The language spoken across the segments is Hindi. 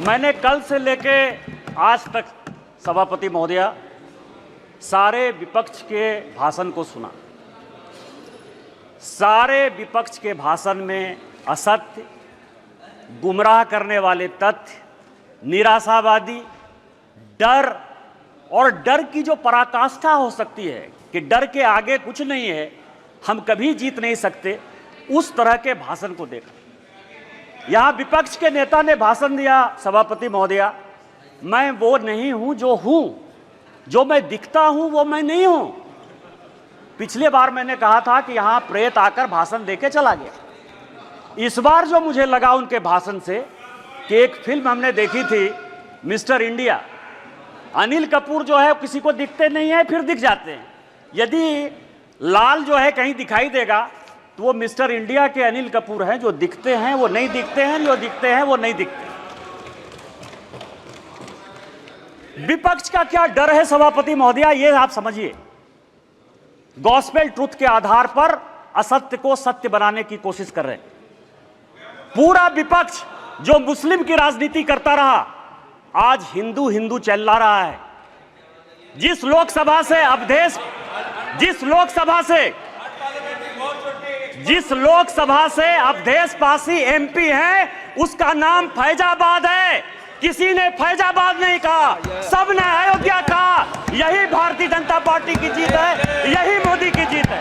मैंने कल से लेके आज तक सभापति महोदया सारे विपक्ष के भाषण को सुना। सारे विपक्ष के भाषण में असत्य, गुमराह करने वाले तथ्य, निराशावादी, डर और डर की जो पराकाष्ठा हो सकती है कि डर के आगे कुछ नहीं है, हम कभी जीत नहीं सकते, उस तरह के भाषण को देखा। यहां विपक्ष के नेता ने भाषण दिया, सभापति महोदया, मैं वो नहीं हूं जो हूं, जो मैं दिखता हूं वो मैं नहीं हूं। पिछले बार मैंने कहा था कि यहां प्रेत आकर भाषण देके चला गया। इस बार जो मुझे लगा उनके भाषण से कि एक फिल्म हमने देखी थी मिस्टर इंडिया, अनिल कपूर जो है किसी को दिखते नहीं है, फिर दिख जाते हैं। यदि लाल जो है कहीं दिखाई देगा तो वो मिस्टर इंडिया के अनिल कपूर हैं, जो दिखते हैं वो नहीं दिखते हैं, जो दिखते हैं वो नहीं दिखते। विपक्ष का क्या डर है सभापति महोदया, ये आप समझिए। गॉस्पेल ट्रुथ के आधार पर असत्य को सत्य बनाने की कोशिश कर रहे हैं। पूरा विपक्ष जो मुस्लिम की राजनीति करता रहा, आज हिंदू हिंदू चिल्ला रहा है। जिस लोकसभा से अवधेश पासी एमपी है, उसका नाम फैजाबाद है। किसी ने फैजाबाद नहीं कहा, सबने अयोध्या कहा। यही भारतीय जनता पार्टी की जीत है, यही मोदी की जीत है।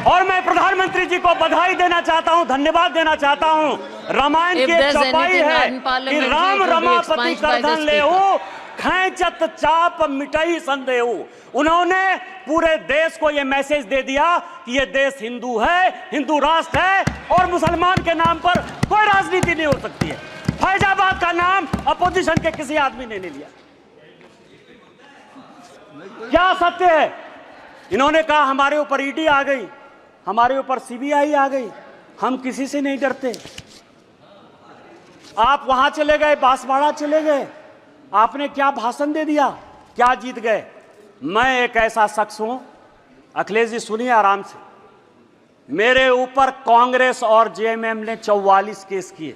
और मैं प्रधानमंत्री जी को बधाई देना चाहता हूं, धन्यवाद देना चाहता हूं। रामायण की एक चौपाई है कि राम रमापति करधन लेहु, खैंचत चाप मिटई संदेहु। उन्होंने पूरे देश को यह मैसेज दे दिया कि यह देश हिंदू है, हिंदू राष्ट्र है और मुसलमान के नाम पर कोई राजनीति नहीं हो सकती है। फैजाबाद का नाम अपोजिशन के किसी आदमी ने नहीं लिया। क्या सत्य है? इन्होंने कहा हमारे ऊपर ईडी आ गई, हमारे ऊपर सीबीआई आ गई, हम किसी से नहीं डरते। आप वहां चले गए, बांसवाड़ा चले गए, आपने क्या भाषण दे दिया, क्या जीत गए? मैं एक ऐसा शख्स हूं, अखिलेश जी सुनिए आराम से, मेरे ऊपर कांग्रेस और जेएमएम ने 44 केस किए।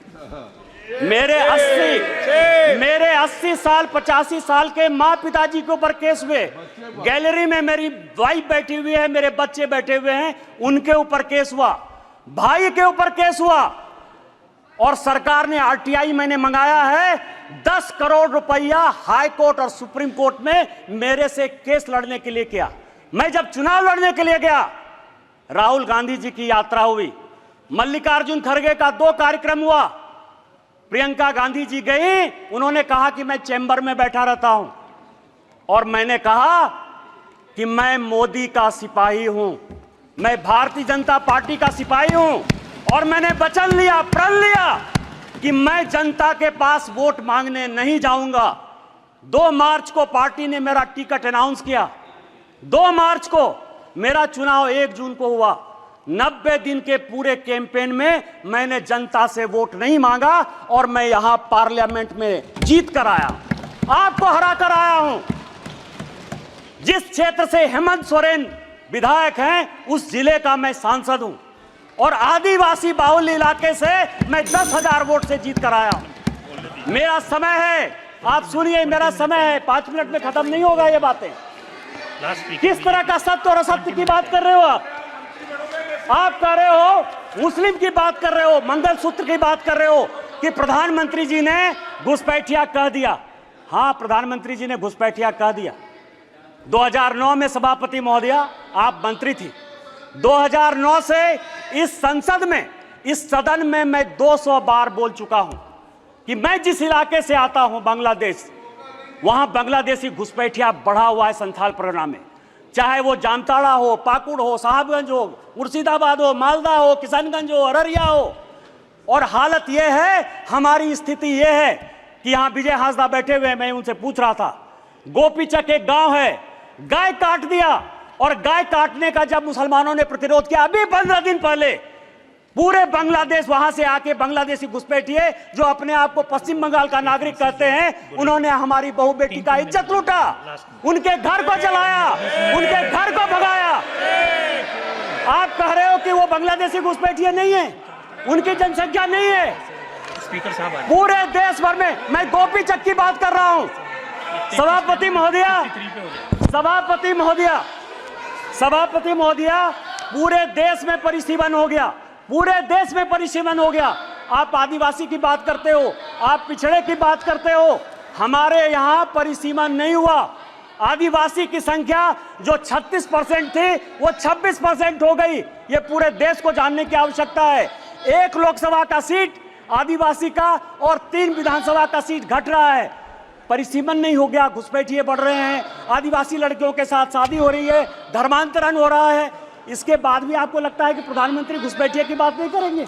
मेरे 80 साल 85 साल के माँ पिताजी के ऊपर केस हुए। गैलरी में मेरी वाइफ बैठी हुई है, मेरे बच्चे बैठे हुए हैं, उनके ऊपर केस हुआ, भाई के ऊपर केस हुआ। और सरकार ने आरटीआई मैंने मंगाया है, 10 करोड़ रुपया हाई कोर्ट और सुप्रीम कोर्ट में मेरे से केस लड़ने के लिए किया। मैं जब चुनाव लड़ने के लिए गया, राहुल गांधी जी की यात्रा हुई, मल्लिकार्जुन खड़गे का 2 कार्यक्रम हुआ, प्रियंका गांधी जी गई, उन्होंने कहा कि मैं चैम्बर में बैठा रहता हूं और मैंने कहा कि मैं मोदी का सिपाही हूं, मैं भारतीय जनता पार्टी का सिपाही हूं और मैंने वचन लिया, प्रण लिया कि मैं जनता के पास वोट मांगने नहीं जाऊंगा। 2 मार्च को पार्टी ने मेरा टिकट अनाउंस किया, 2 मार्च को मेरा चुनाव 1 जून को हुआ। 90 दिन के पूरे कैंपेन में मैंने जनता से वोट नहीं मांगा और मैं यहां पार्लियामेंट में जीत कर आया, आपको हरा कर आया हूं। जिस क्षेत्र से हेमंत सोरेन विधायक हैं, उस जिले का मैं सांसद हूं और आदिवासी बाहुल इलाके से मैं 10,000 वोट से जीत कर आया हूं। मेरा समय है, आप सुनिए, मेरा समय है, 5 मिनट में खत्म नहीं होगा ये बातें। किस तरह का सत्य और असत्य की बात कर रहे हो आप कह रहे हो, मुस्लिम की बात कर रहे हो, मंगलसूत्र की बात कर रहे हो कि प्रधानमंत्री जी ने घुसपैठिया कह दिया। हां, प्रधानमंत्री जी ने घुसपैठिया कह दिया। 2009 में सभापति महोदया आप मंत्री थी। 2009 से इस संसद में, इस सदन में मैं 200 बार बोल चुका हूं कि मैं जिस इलाके से आता हूं, बांग्लादेश, वहां बांग्लादेशी घुसपैठिया बढ़ा हुआ है संथाल परगना में। चाहे वो जामताड़ा हो, पाकुड़ हो, साहबगंज हो, मुर्शिदाबाद हो, मालदा हो, किशनगंज हो, अररिया हो। और हालत यह है, हमारी स्थिति यह है कि यहां विजय हांसदा बैठे हुए, मैं उनसे पूछ रहा था, गोपीचक एक गांव है, गाय काट दिया और गाय काटने का जब मुसलमानों ने प्रतिरोध किया, अभी 15 दिन पहले पूरे बांग्लादेश वहां से आके बांग्लादेशी घुसपैठिए जो अपने आप को पश्चिम बंगाल का नागरिक कहते हैं, उन्होंने हमारी बहू बेटी का इज्जत लूटा, उनके घर को जलाया, उनके घर को भगाया। आप कह रहे हो कि वो बांग्लादेशी घुसपैठिए नहीं है, उनकी जनसंख्या नहीं है। स्पीकर साहब आ पूरे देश भर में, मैं गोपी चक की बात कर रहा हूं। सभापति महोदया, पूरे देश में परिसीमन हो गया, पूरे देश में परिसीमन हो गया। आप आदिवासी की बात करते हो, आप पिछड़े की बात करते हो, हमारे यहां परिसीमन नहीं हुआ। आदिवासी की संख्या जो 36% थी वो 26% हो गई। ये पूरे देश को जानने की आवश्यकता है। 1 लोकसभा का सीट आदिवासी का और 3 विधानसभा का सीट घट रहा है। परिसीमन नहीं हो गया, घुसपैठिए बढ़ रहे हैं, आदिवासी लड़कियों के साथ शादी हो रही है, धर्मांतरण हो रहा है। इसके बाद भी आपको लगता है कि प्रधानमंत्री घुसपैठिए की बात नहीं करेंगे?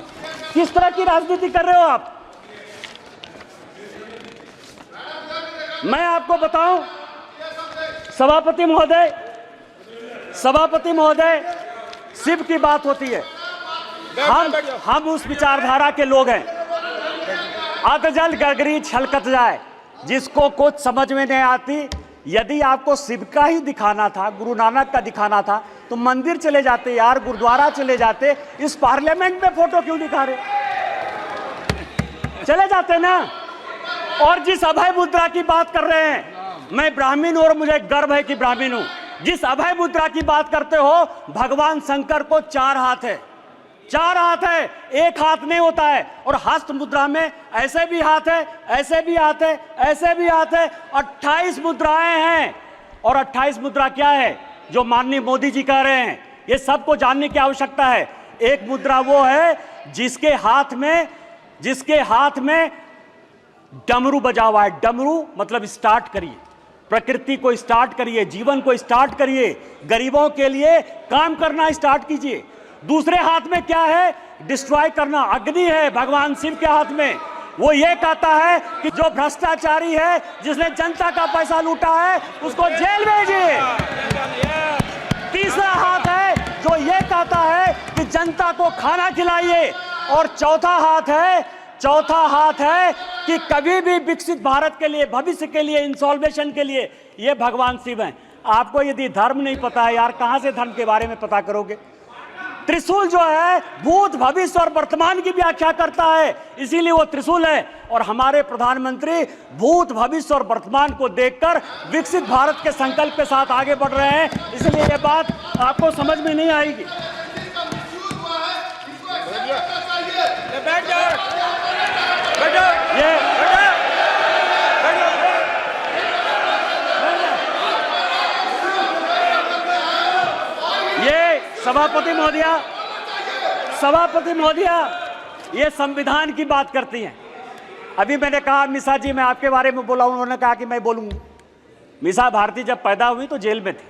किस तरह की राजनीति कर रहे हो आप? मैं आपको बताऊं सभापति महोदय, शिव की बात होती है, हम उस विचारधारा के लोग हैं। अधजल गगरी छलकत जाए, जिसको कुछ समझ में नहीं आती। यदि आपको शिव का ही दिखाना था, गुरु नानक का दिखाना था, तो मंदिर चले जाते यार, गुरुद्वारा चले जाते। इस पार्लियामेंट में फोटो क्यों दिखा रहे? चले जाते ना। और जिस अभय मुद्रा की बात कर रहे हैं, मैं ब्राह्मण हूं और मुझे गर्व है कि ब्राह्मण हूं। जिस अभय मुद्रा की बात करते हो, भगवान शंकर को 4 हाथ है, 4 हाथ है, 1 हाथ नहीं होता है। और हस्त मुद्रा में ऐसे भी हाथ है, ऐसे भी हाथ है, ऐसे भी हाथ है, 28 मुद्राएं हैं। और 28 मुद्रा क्या है जो माननीय मोदी जी कह रहे हैं, ये सबको जानने की आवश्यकता है। एक मुद्रा वो है जिसके हाथ में डमरू बजा हुआ है। डमरू मतलब स्टार्ट करिए, प्रकृति को स्टार्ट करिए, जीवन को स्टार्ट करिए, गरीबों के लिए काम करना स्टार्ट कीजिए। दूसरे हाथ में क्या है? डिस्ट्रॉय करना, अग्नि है भगवान शिव के हाथ में। वो ये कहता है कि जो भ्रष्टाचारी है, जिसने जनता का पैसा लूटा है, उसको जेल भेजिए। तीसरा हाथ है जो ये कहता है कि जनता को खाना खिलाइए। और चौथा हाथ है कि कभी भी विकसित भारत के लिए, भविष्य के लिए, इंसॉल्वेशन के लिए, ये भगवान शिव हैं। आपको यदि धर्म नहीं पता है यार, कहां से धर्म के बारे में पता करोगे? त्रिशूल जो है भूत, भविष्य और वर्तमान की व्याख्या करता है, इसीलिए वो त्रिशूल है। और हमारे प्रधानमंत्री भूत, भविष्य और वर्तमान को देखकर विकसित भारत के संकल्प के साथ आगे बढ़ रहे हैं, इसलिए ये बात आपको समझ में नहीं आएगी। सभापति महोदया, ये संविधान की बात करती हैं। अभी मैंने कहा मिसा जी, मैं आपके बारे में बोला, उन्होंने कहा कि मैं बोलूंगा। मिसा भारती जब पैदा हुई तो जेल में थे।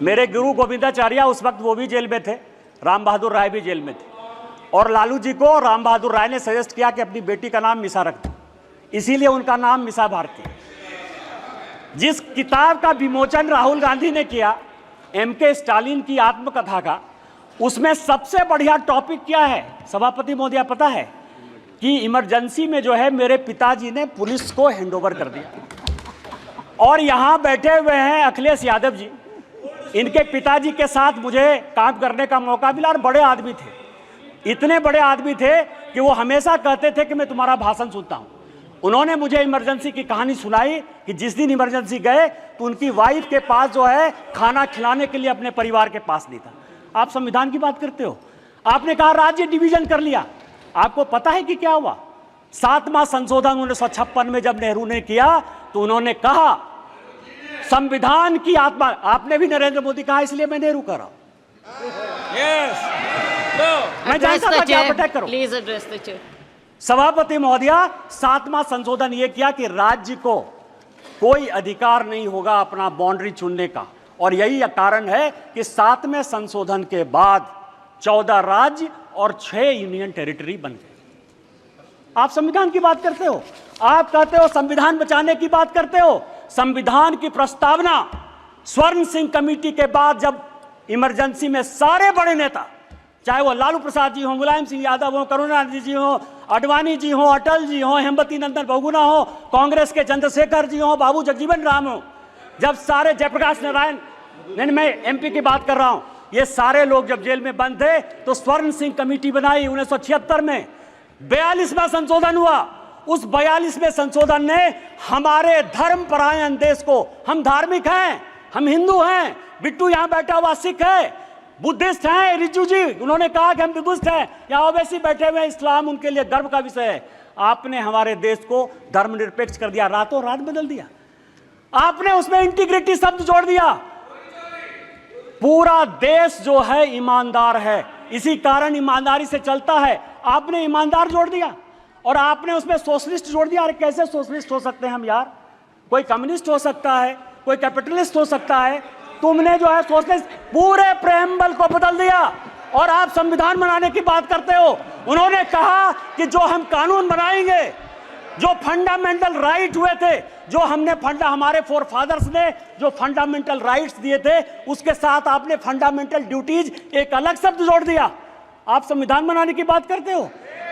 मेरे गुरु गोविंदाचार्य उस वक्त वो भी जेल में थे, राम बहादुर राय भी जेल में थे। और लालू जी को राम बहादुर राय ने सजेस्ट किया कि अपनी बेटी का नाम मिसा रख दो, इसीलिए उनका नाम मिसा भारती। जिस किताब का विमोचन राहुल गांधी ने किया, MK स्टालिन की आत्मकथा का, उसमें सबसे बढ़िया टॉपिक क्या है सभापति महोदया पता है? कि इमरजेंसी में जो है मेरे पिताजी ने पुलिस को हैंडओवर कर दिया। और यहां बैठे हुए हैं अखिलेश यादव जी, इनके पिताजी के साथ मुझे काम करने का मौका मिला। और बड़े आदमी थे, इतने बड़े आदमी थे कि वो हमेशा कहते थे कि मैं तुम्हारा भाषण सुनता हूं। उन्होंने मुझे इमरजेंसी की कहानी सुनाई कि जिस दिन इमरजेंसी गए तो उनकी वाइफ के पास जो है खाना खिलाने के लिए अपने परिवार के पास नहीं था। आप संविधान की बात करते हो, आपने कहा राज्य डिवीजन कर लिया। आपको पता है कि क्या हुआ? 7वां संशोधन 1956 में जब नेहरू ने किया तो उन्होंने कहा संविधान की आत्मा, आपने भी नरेंद्र मोदी कहा, इसलिए मैं नेहरू कर रहा हूं। मैं जानता था कि आप अटैक करो। Please address the chair. सभापति महोदया, 7वां संशोधन यह किया कि राज्य को कोई अधिकार नहीं होगा अपना बाउंड्री चुनने का। और यही कारण है कि 7वें संशोधन के बाद 14 राज्य और 6 यूनियन टेरिटरी बन गए। आप संविधान की बात करते हो, आप कहते हो संविधान बचाने की बात करते हो। संविधान की प्रस्तावना स्वर्ण सिंह कमेटी के बाद जब इमरजेंसी में सारे बड़े नेता, चाहे वो लालू प्रसाद जी हो, मुलायम सिंह यादव हो, करुणानिधि जी हो, अडवाणी जी हो, अटल जी हो, हेमवती नंदन बहुगुणा हो, कांग्रेस के चंद्रशेखर जी हो, बाबू जगजीवन राम हो, जब सारे जयप्रकाश नारायण, नहीं मैं MP की बात कर रहा हूं, ये सारे लोग जब जेल में बंद थे तो स्वर्ण सिंह कमेटी बनाई 1976 में। 42वां संशोधन हुआ। उस 42वें संशोधन ने हमारे धर्मपरायण देश को, हम धार्मिक हैं, हम हिंदू हैं, बिट्टू यहां बैठा हुआ सिख है, बुद्धिस्ट हैं, रिजू जी उन्होंने कहा कि हम बुद्धिस्ट हैं, यहां ओवैसी बैठे हुए हैं, इस्लाम उनके लिए गर्व का विषय है। आपने हमारे देश को धर्मनिरपेक्ष कर दिया, रातों रात बदल दिया। आपने उसमें इंटीग्रिटी शब्द जोड़ दिया। पूरा देश जो है ईमानदार है, इसी कारण ईमानदारी से चलता है। आपने ईमानदार जोड़ दिया और आपने उसमें सोशलिस्ट जोड़ दिया। अरे कैसे सोशलिस्ट हो सकते हैं हम यार? कोई कम्युनिस्ट हो सकता है, कोई कैपिटलिस्ट हो सकता है, तुमने जो है सोशलिस्ट पूरे प्रेम्बल को बदल दिया और आप संविधान बनाने की बात करते हो। उन्होंने कहा कि जो हम कानून बनाएंगे, जो फंडामेंटल राइट हुए थे, जो हमने हमारे फोर फादर्स ने जो फंडामेंटल राइट्स दिए थे, उसके साथ आपने फंडामेंटल ड्यूटीज एक अलग शब्द जोड़ दिया। आप संविधान बनाने की बात करते हो।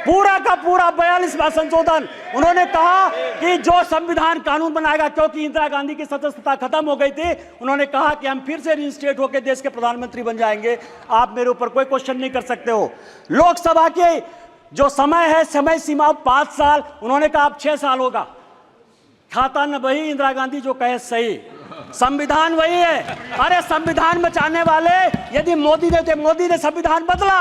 पूरा का पूरा 42वां संशोधन, उन्होंने कहा कि जो संविधान कानून बनाएगा, क्योंकि इंदिरा गांधी की सदस्यता खत्म हो गई थी, उन्होंने कहा कि हम फिर से रिइंस्टेट होकर देश के प्रधानमंत्री बन जाएंगे। आप मेरे ऊपर कोई क्वेश्चन नहीं कर सकते हो। लोकसभा के जो समय है, समय सीमा 5 साल, उन्होंने कहा अब 6 साल होगा। खाता न वही, इंदिरा गांधी जो कहे सही, संविधान वही है। अरे संविधान बचाने वाले यदि मोदी ने संविधान बदला,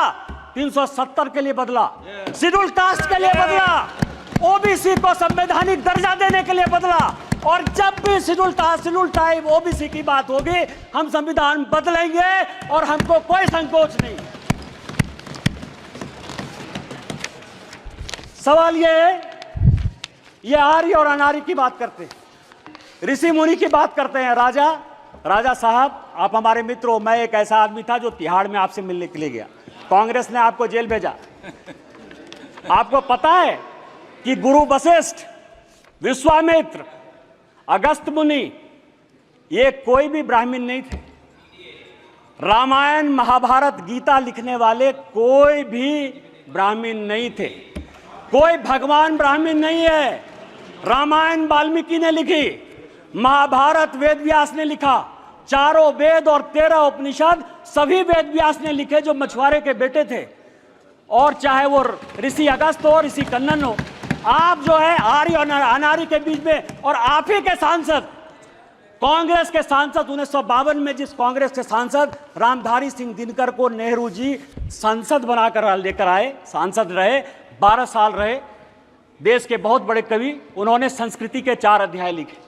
370 के लिए बदला, शेड्यूल कास्ट के लिए बदला, ओबीसी को संवैधानिक दर्जा देने के लिए बदला। और जब भी शेड्यूल टाइप ओबीसी की बात होगी, हम संविधान बदलेंगे और हमको कोई संकोच नहीं। सवाल ये है, ये आर्य और अनार्य की बात करते हैं, ऋषि मुनि की बात करते हैं। राजा साहब, आप हमारे मित्र हो। मैं एक ऐसा आदमी था जो तिहाड़ में आपसे मिलने के लिए गया, कांग्रेस ने आपको जेल भेजा। आपको पता है कि गुरु वशिष्ठ, विश्वामित्र, अगस्त मुनि, ये कोई भी ब्राह्मण नहीं थे। रामायण, महाभारत, गीता लिखने वाले कोई भी ब्राह्मण नहीं थे। कोई भगवान ब्राह्मण नहीं है। रामायण वाल्मीकि ने लिखी, महाभारत वेद व्यास ने लिखा, चारों वेद और 13 उपनिषद सभी वेद व्यास ने लिखे, जो मछुआरे के बेटे थे। और चाहे वो ऋषि अगस्त हो, ऋषि कन्नन हो, आप जो है आर्य और अनार्य के बीच में। और आप ही के सांसद, कांग्रेस के सांसद, 1952 में जिस कांग्रेस के सांसद रामधारी सिंह दिनकर को नेहरू जी संसद बनाकर लेकर आए, सांसद रहे, 12 साल रहे, देश के बहुत बड़े कवि, उन्होंने संस्कृति के 4 अध्याय लिखे।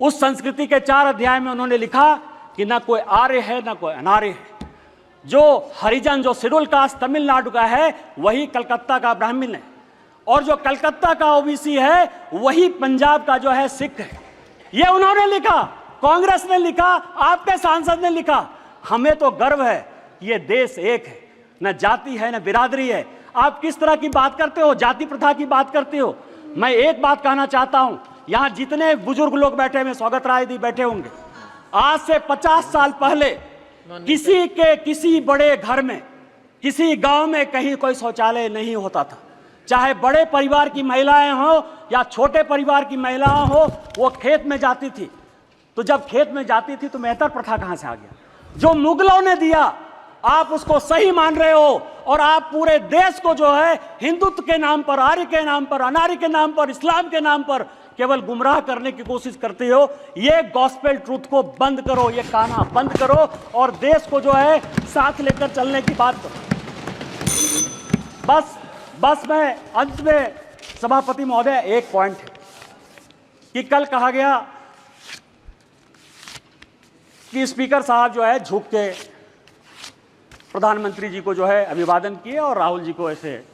उस संस्कृति के 4 अध्याय में उन्होंने लिखा कि ना कोई आर्य है ना कोई अनार्य है। जो हरिजन, जो शेड्यूल कास्ट तमिलनाडु का है, वही कलकत्ता का ब्राह्मण है, और जो कलकत्ता का ओबीसी है, वही पंजाब का जो है सिख है। ये उन्होंने लिखा, कांग्रेस ने लिखा, आपके सांसद ने लिखा। हमें तो गर्व है, ये देश एक है, न जाति है न बिरादरी है। आप किस तरह की बात करते हो, जाति प्रथा की बात करते हो। मैं एक बात कहना चाहता हूं, यहां जितने बुजुर्ग लोग बैठे हुए, स्वागत राय दी बैठे होंगे, आज से 50 साल पहले किसी बड़े घर में, किसी गांव में कहीं कोई शौचालय नहीं होता था। चाहे बड़े परिवार की महिलाएं हो या छोटे परिवार की महिलाएं हो, वो खेत में जाती थी। तो जब खेत में जाती थी तो मेहतर प्रथा कहां से आ गया? जो मुगलों ने दिया, आप उसको सही मान रहे हो, और आप पूरे देश को जो है हिंदुत्व के नाम पर, आर्य के नाम पर, अनार्य के नाम पर, इस्लाम के नाम पर केवल गुमराह करने की कोशिश करते हो। ये गॉस्पेल ट्रूथ को बंद करो, ये कहना बंद करो, और देश को जो है साथ लेकर चलने की बात करो। बस मैं अंत में, सभापति महोदय, एक पॉइंट है कि कल कहा गया कि स्पीकर साहब जो है झुक के प्रधानमंत्री जी को जो है अभिवादन किए और राहुल जी को ऐसे।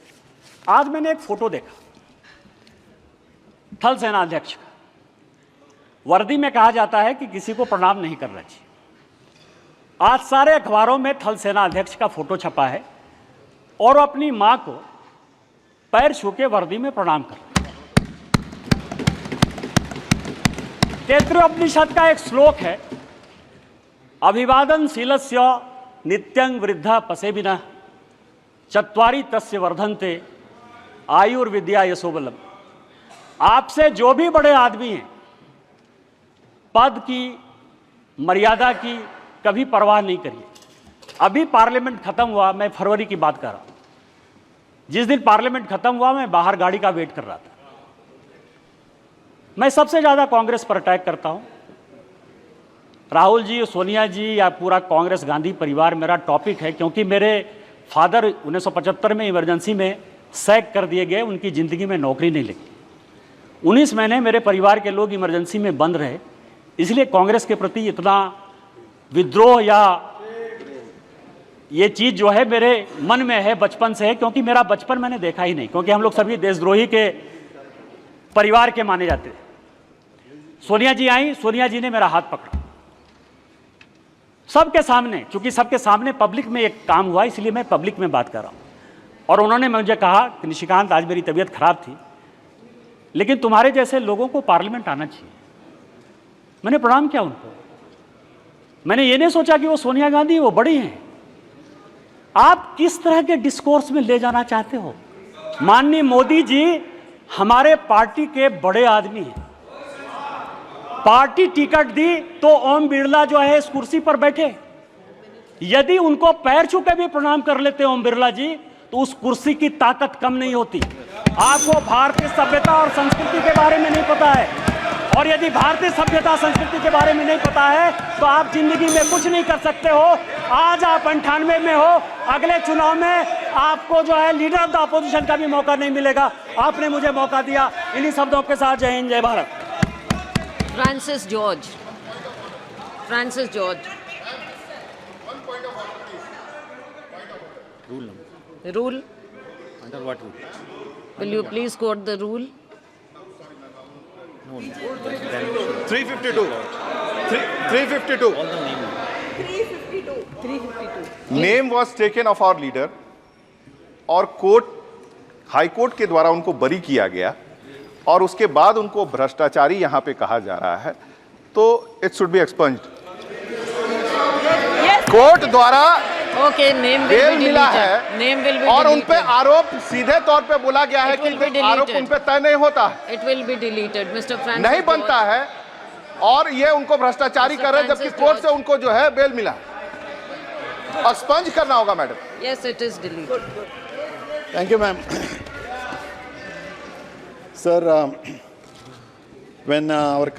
आज मैंने एक फोटो देखा थल सेना अध्यक्ष का। वर्दी में कहा जाता है कि किसी को प्रणाम नहीं करना चाहिए। आज सारे अखबारों में थल सेना अध्यक्ष का फोटो छपा है और वो अपनी मां को पैर छू के वर्दी में प्रणाम कर। तैत्तिरीयोपनिषद का एक श्लोक है, अभिवादनशीलस्य नित्यं वृद्धा पसेबिनः चत्वारि तस्य वर्धन्ते आयुर्विद्या यशोबलम। आपसे जो भी बड़े आदमी हैं, पद की, मर्यादा की कभी परवाह नहीं करिए। अभी पार्लियामेंट खत्म हुआ, मैं फरवरी की बात कर रहा हूं। जिस दिन पार्लियामेंट खत्म हुआ मैं बाहर गाड़ी का वेट कर रहा था। मैं सबसे ज्यादा कांग्रेस पर अटैक करता हूं। राहुल जी, सोनिया जी या पूरा कांग्रेस गांधी परिवार मेरा टॉपिक है, क्योंकि मेरे फादर 1975 में इमरजेंसी में सैक कर दिए गए, उनकी ज़िंदगी में नौकरी नहीं लगी। 19 महीने मेरे परिवार के लोग इमरजेंसी में बंद रहे, इसलिए कांग्रेस के प्रति इतना विद्रोह या ये चीज़ जो है मेरे मन में है, बचपन से है, क्योंकि मेरा बचपन मैंने देखा ही नहीं, क्योंकि हम लोग सभी देशद्रोही के परिवार के माने जाते थे। सोनिया जी आई, सोनिया जी ने मेरा हाथ पकड़ा सबके सामने, क्योंकि सबके सामने पब्लिक में एक काम हुआ, इसलिए मैं पब्लिक में बात कर रहा हूं। और उन्होंने मुझे कहा कि निशिकांत, आज मेरी तबीयत खराब थी, लेकिन तुम्हारे जैसे लोगों को पार्लियामेंट आना चाहिए। मैंने प्रणाम किया उनको। मैंने ये नहीं सोचा कि वो सोनिया गांधी, वो बड़ी हैं। आप किस तरह के डिस्कोर्स में ले जाना चाहते हो? माननीय मोदी जी हमारे पार्टी के बड़े आदमी हैं। पार्टी टिकट दी तो ओम बिरला जो है इस कुर्सी पर बैठे। यदि उनको पैर छू के भी प्रणाम कर लेते ओम बिरला जी, तो उस कुर्सी की ताकत कम नहीं होती। आपको भारतीय सभ्यता और संस्कृति के बारे में नहीं पता है, और यदि भारतीय सभ्यता संस्कृति के बारे में नहीं पता है तो आप जिंदगी में कुछ नहीं कर सकते हो। आज आप 98 में हो, अगले चुनाव में आपको जो है लीडर ऑफ द अपोजिशन का भी मौका नहीं मिलेगा। आपने मुझे मौका दिया। इन्हीं शब्दों के साथ जय हिंद, जय Bharat. Francis George. Francis George. Rule. Under what rule? Will you please quote the rule? No. 352. 352. All the name. 352. Name was taken of our leader और कोर्ट, हाई कोर्ट के द्वारा उनको बरी किया गया, और उसके बाद उनको भ्रष्टाचारी यहां पे कहा जा रहा है, तो it should be expunged. Court द्वारा Okay, name will bail be मिला deleted. है Name will be और उन पे deleted. आरोप सीधे तौर पे बोला गया है It will be कि आरोप deleted. उन पे तय नहीं होता, It will be deleted, Mr. Francis नहीं बनता George. है, और ये उनको भ्रष्टाचारी Mr. कर रहे हैं, जबकि Francis कोर्ट से George. उनको जो है बेल मिला। एक्सपंज करना होगा madam. Yes, it is deleted. Thank you, ma'am. Sir, when our